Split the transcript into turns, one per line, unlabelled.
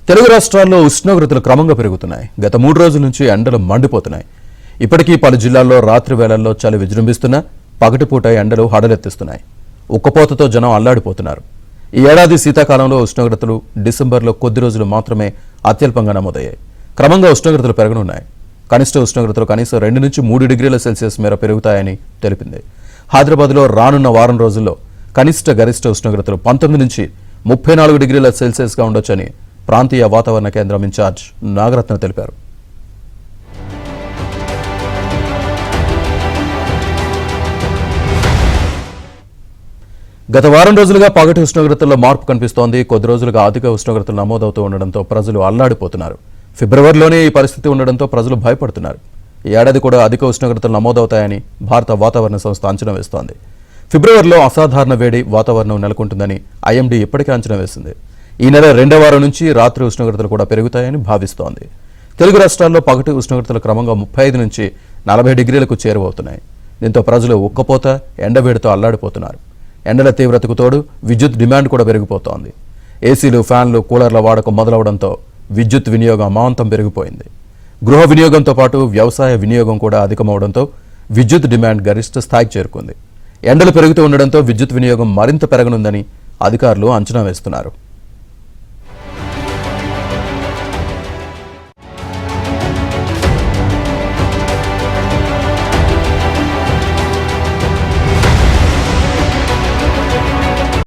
తెలుగు రాష్ట్రాల్లో ఉష్ణోగ్రతలు క్రమంగా పెరుగుతున్నాయి. గత 3 రోజుల నుంచి ఎండలు మండిపోతున్నాయి. ఇప్పటికీ పలు జిల్లాల్లో రాత్రి వేళల్లో చలి విజృంభిస్తున్నా పగటిపూట ఎండలు హడలెత్తిస్తున్నాయి. ఉక్కపోతతో జనం అల్లాడిపోతున్నారు. ఈ ఏడాది శీతాకాలంలో ఉష్ణోగ్రతలు డిసెంబర్లో కొద్ది రోజులు మాత్రమే అత్యల్పంగా నమోదయ్యాయి. క్రమంగా ఉష్ణోగ్రతలు పెరగనున్నాయి. కనిష్ట ఉష్ణోగ్రతలు కనీసం 2 నుంచి 3 డిగ్రీల సెల్సియస్ మేర పెరుగుతాయని తెలిపింది. హైదరాబాద్లో రానున్న వారం రోజుల్లో కనిష్ట గరిష్ట ఉష్ణోగ్రతలు 19 నుంచి 34 డిగ్రీల సెల్సియస్గా ఉండొచ్చని ప్రాంతీయ వాతావరణ కేంద్రం ఇన్ఛార్జ్ నాగరత్న తెలిపారు. గత వారం రోజులుగా పగటి ఉష్ణోగ్రతల్లో మార్పు కనిపిస్తోంది. కొద్ది రోజులుగా అధిక ఉష్ణోగ్రతలు నమోదవుతూ ఉండడంతో ప్రజలు అల్లాడిపోతున్నారు. ఫిబ్రవరిలోనే ఈ పరిస్థితి ఉండడంతో ప్రజలు భయపడుతున్నారు. ఈ ఏడాది కూడా అధిక ఉష్ణోగ్రతలు నమోదవుతాయని భారత వాతావరణ సంస్థ అంచనా వేస్తోంది. ఫిబ్రవరిలో అసాధారణ వేడి వాతావరణం నెలకొంటుందని ఐఎండీ ఇప్పటికే అంచనా వేసింది. ఈ నెల 2వ వారం నుంచి రాత్రి ఉష్ణోగ్రతలు కూడా పెరుగుతాయని భావిస్తోంది. తెలుగు రాష్ట్రాల్లో పగటి ఉష్ణోగ్రతలు క్రమంగా 35 నుంచి 40 డిగ్రీలకు చేరువవుతున్నాయి. దీంతో ప్రజలు ఉక్కపోత ఎండవేడితో అల్లాడిపోతున్నారు. ఎండల తీవ్రతకు తోడు విద్యుత్ డిమాండ్ కూడా పెరిగిపోతోంది. ఏసీలు, ఫ్యాన్లు, కూలర్ల వాడకం మొదలవడంతో విద్యుత్ వినియోగం అమాంతం పెరిగిపోయింది. గృహ వినియోగంతో పాటు వ్యవసాయ వినియోగం కూడా అధికమవడంతో విద్యుత్ డిమాండ్ గరిష్ట స్థాయికి చేరుకుంది. ఎండలు పెరుగుతూ ఉండడంతో విద్యుత్ వినియోగం మరింత పెరగనుందని అధికారులు అంచనా వేస్తున్నారు.